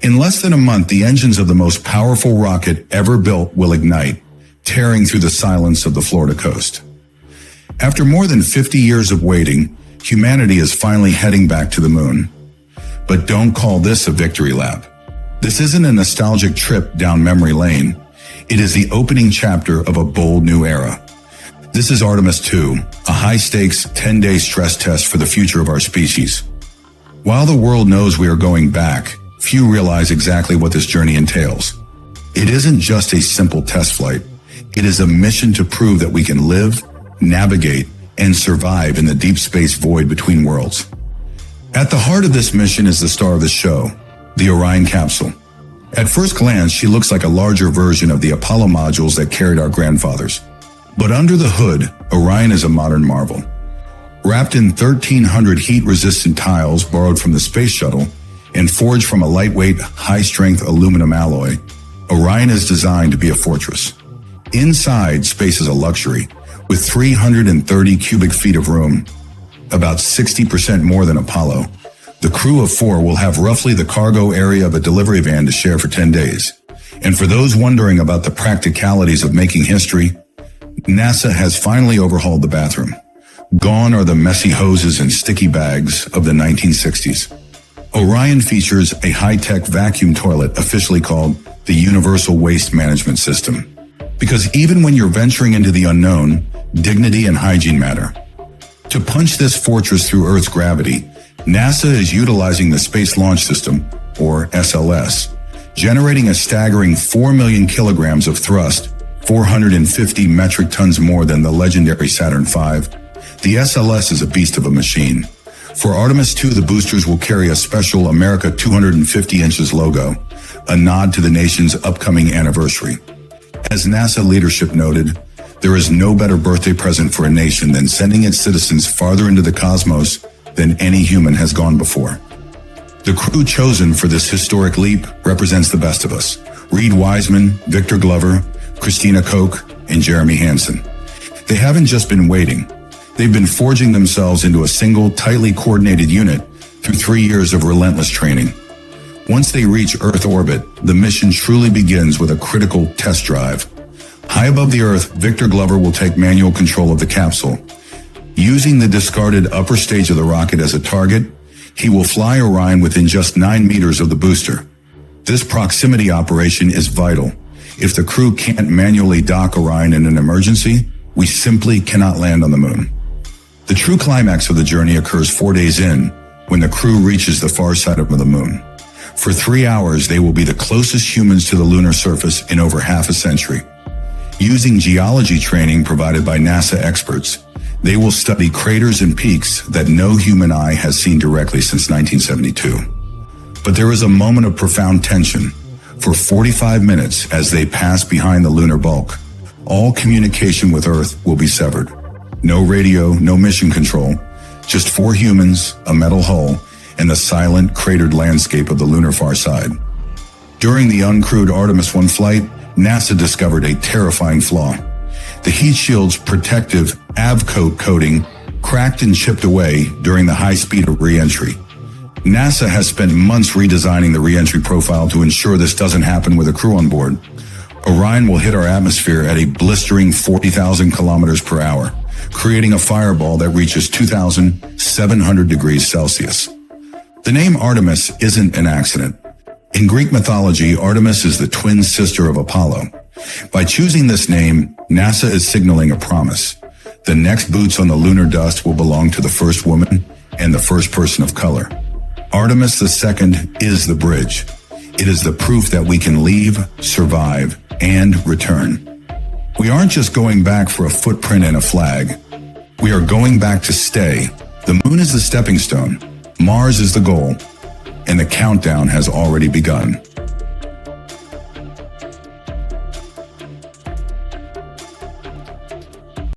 In less than a month, the engines of the most powerful rocket ever built will ignite, tearing through the silence of the Florida coast. After more than 50 years of waiting, humanity is finally heading back to the moon. But don't call this a victory lap. This isn't a nostalgic trip down memory lane. It is the opening chapter of a bold new era. This is Artemis II, a high-stakes 10-day stress test for the future of our species. While the world knows we are going back, few realize exactly what this journey entails. It isn't just a simple test flight. It is a mission to prove that we can live, navigate, and survive in the deep space void between worlds. At the heart of this mission is the star of the show, the Orion capsule. At first glance, she looks like a larger version of the Apollo modules that carried our grandfathers. But under the hood, Orion is a modern marvel. Wrapped in 1,300 heat-resistant tiles borrowed from the space shuttle and forged from a lightweight, high-strength aluminum alloy, Orion is designed to be a fortress. Inside, space is a luxury, with 330 cubic feet of room, about 60% more than Apollo. The crew of 4 will have roughly the cargo area of a delivery van to share for 10 days. And for those wondering about the practicalities of making history, NASA has finally overhauled the bathroom. Gone are the messy hoses and sticky bags of the 1960s. Orion features a high-tech vacuum toilet officially called the Universal Waste Management System. Because even when you're venturing into the unknown, dignity and hygiene matter. To punch this fortress through Earth's gravity, NASA is utilizing the Space Launch System, or SLS, generating a staggering 4 million kilograms of thrust, 450 metric tons more than the legendary Saturn V. The SLS is a beast of a machine. For Artemis II, the boosters will carry a special America 250 inches logo, a nod to the nation's upcoming anniversary. As NASA leadership noted, there is no better birthday present for a nation than sending its citizens farther into the cosmos than any human has gone before. The crew chosen for this historic leap represents the best of us: Reed Wiseman, Victor Glover, Christina Koch, and Jeremy Hansen. They haven't just been waiting. They've been forging themselves into a single, tightly coordinated unit through 3 years of relentless training. Once they reach Earth orbit, the mission truly begins with a critical test drive. High above the Earth, Victor Glover will take manual control of the capsule. Using the discarded upper stage of the rocket as a target, he will fly Orion within just 9 meters of the booster. This proximity operation is vital. If the crew can't manually dock Orion in an emergency, we simply cannot land on the moon. The true climax of the journey occurs 4 days in, when the crew reaches the far side of the moon. For 3 hours, they will be the closest humans to the lunar surface in over half a century. Using geology training provided by NASA experts, they will study craters and peaks that no human eye has seen directly since 1972. But there is a moment of profound tension. For 45 minutes, as they pass behind the lunar bulk, all communication with Earth will be severed. No radio, no mission control, just 4 humans, a metal hull, and the silent, cratered landscape of the lunar far side. During the uncrewed Artemis I flight, NASA discovered a terrifying flaw. The heat shield's protective AVCOAT coating cracked and chipped away during the high speed of re-entry. NASA has spent months redesigning the re-entry profile to ensure this doesn't happen with a crew on board. Orion will hit our atmosphere at a blistering 40,000 kilometers per hour, creating a fireball that reaches 2,700 degrees Celsius. The name Artemis isn't an accident. In Greek mythology, Artemis is the twin sister of Apollo. By choosing this name, NASA is signaling a promise. The next boots on the lunar dust will belong to the first woman and the first person of color. Artemis II is the bridge. It is the proof that we can leave, survive, and return. We aren't just going back for a footprint and a flag. We are going back to stay. The moon is the stepping stone. Mars is the goal. And the countdown has already begun.